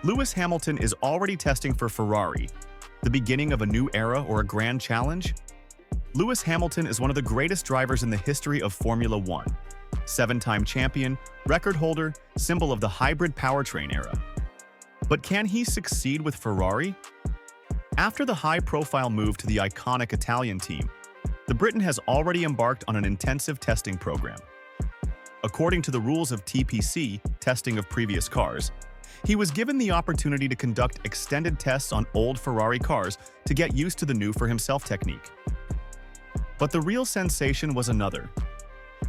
Lewis Hamilton is already testing for Ferrari, the beginning of a new era or a grand challenge? Lewis Hamilton is one of the greatest drivers in the history of Formula One. Seven-time champion, record holder, symbol of the hybrid powertrain era. But can he succeed with Ferrari? After the high-profile move to the iconic Italian team, the Briton has already embarked on an intensive testing program. According to the rules of TPC, testing of previous cars, he was given the opportunity to conduct extended tests on old Ferrari cars to get used to the new-for-himself technique. But the real sensation was another.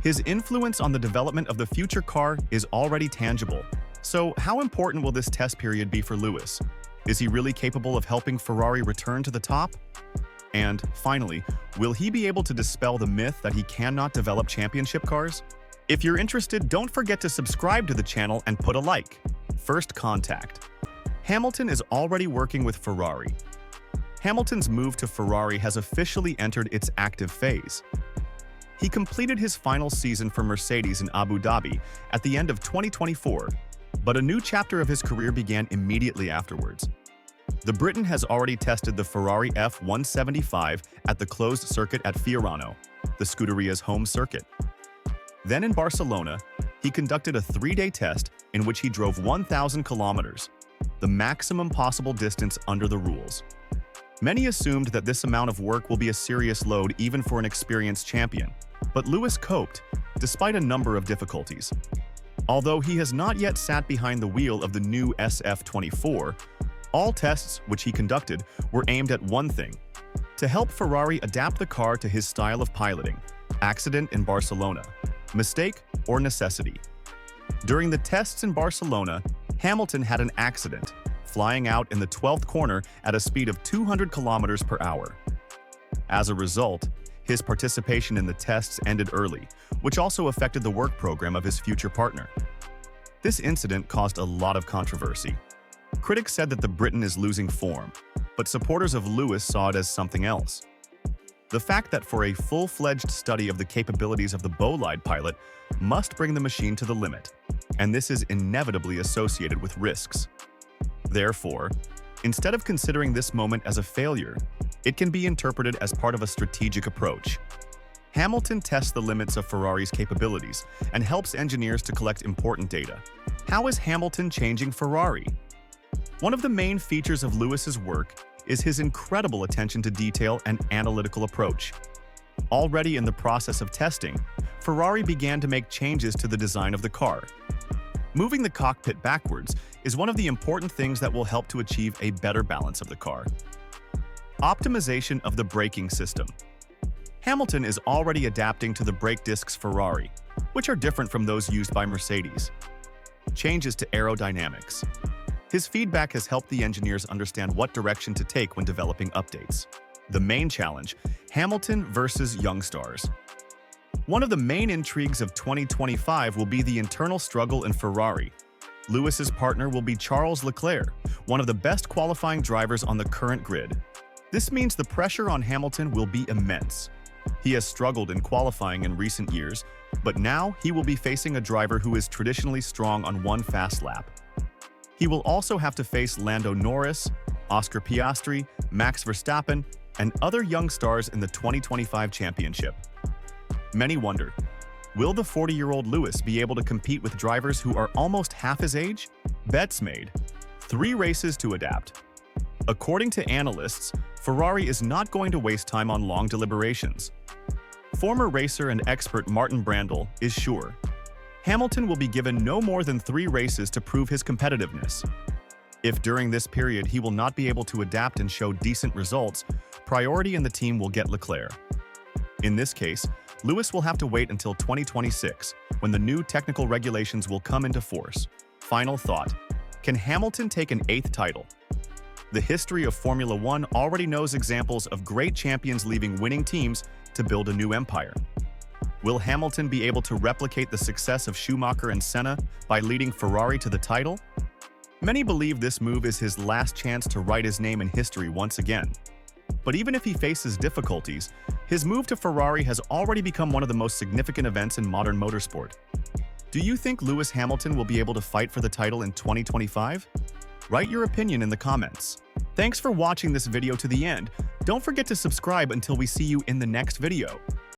His influence on the development of the future car is already tangible. So how important will this test period be for Lewis? Is he really capable of helping Ferrari return to the top? And finally, will he be able to dispel the myth that he cannot develop championship cars? If you're interested, don't forget to subscribe to the channel and put a like. First contact. Hamilton is already working with Ferrari. Hamilton's move to Ferrari has officially entered its active phase. He completed his final season for Mercedes in Abu Dhabi at the end of 2024, but a new chapter of his career began immediately afterwards. The Briton has already tested the Ferrari F175 at the closed circuit at Fiorano, the Scuderia's home circuit. Then in Barcelona, he conducted a 3-day test in which he drove 1,000 kilometers, the maximum possible distance under the rules. Many assumed that this amount of work will be a serious load even for an experienced champion, but Lewis coped, despite a number of difficulties. Although he has not yet sat behind the wheel of the new SF24, all tests which he conducted were aimed at one thing: to help Ferrari adapt the car to his style of piloting. Accident in Barcelona. Mistake or necessity? During the tests in Barcelona, Hamilton had an accident, flying out in the 12th corner at a speed of 200 kilometers per hour. As a result, his participation in the tests ended early, which also affected the work program of his future partner. This incident caused a lot of controversy. Critics said that the Briton is losing form, but supporters of Lewis saw it as something else. The fact that for a full-fledged study of the capabilities of the bolide pilot must bring the machine to the limit, and this is inevitably associated with risks. Therefore, instead of considering this moment as a failure, it can be interpreted as part of a strategic approach. Hamilton tests the limits of Ferrari's capabilities and helps engineers to collect important data. How is Hamilton changing Ferrari? One of the main features of Lewis's work is his incredible attention to detail and analytical approach. Already in the process of testing, Ferrari began to make changes to the design of the car. Moving the cockpit backwards is one of the important things that will help to achieve a better balance of the car. Optimization of the braking system. Hamilton is already adapting to the brake discs Ferrari, which are different from those used by Mercedes. Changes to aerodynamics. His feedback has helped the engineers understand what direction to take when developing updates. The main challenge: Hamilton versus young stars. One of the main intrigues of 2025 will be the internal struggle in Ferrari. Lewis's partner will be Charles Leclerc, one of the best qualifying drivers on the current grid. This means the pressure on Hamilton will be immense. He has struggled in qualifying in recent years, but now he will be facing a driver who is traditionally strong on one fast lap. He will also have to face Lando Norris, Oscar Piastri, Max Verstappen, and other young stars in the 2025 championship. Many wonder, will the 40-year-old Lewis be able to compete with drivers who are almost half his age? Bets made. 3 races to adapt. According to analysts, Ferrari is not going to waste time on long deliberations. Former racer and expert Martin Brundle is sure Hamilton will be given no more than 3 races to prove his competitiveness. If during this period he will not be able to adapt and show decent results, priority in the team will get Leclerc. In this case, Lewis will have to wait until 2026, when the new technical regulations will come into force. Final thought: can Hamilton take an 8th title? The history of Formula One already knows examples of great champions leaving winning teams to build a new empire. Will Hamilton be able to replicate the success of Schumacher and Senna by leading Ferrari to the title? Many believe this move is his last chance to write his name in history once again. But even if he faces difficulties, his move to Ferrari has already become one of the most significant events in modern motorsport. Do you think Lewis Hamilton will be able to fight for the title in 2025? Write your opinion in the comments. Thanks for watching this video to the end. Don't forget to subscribe until we see you in the next video.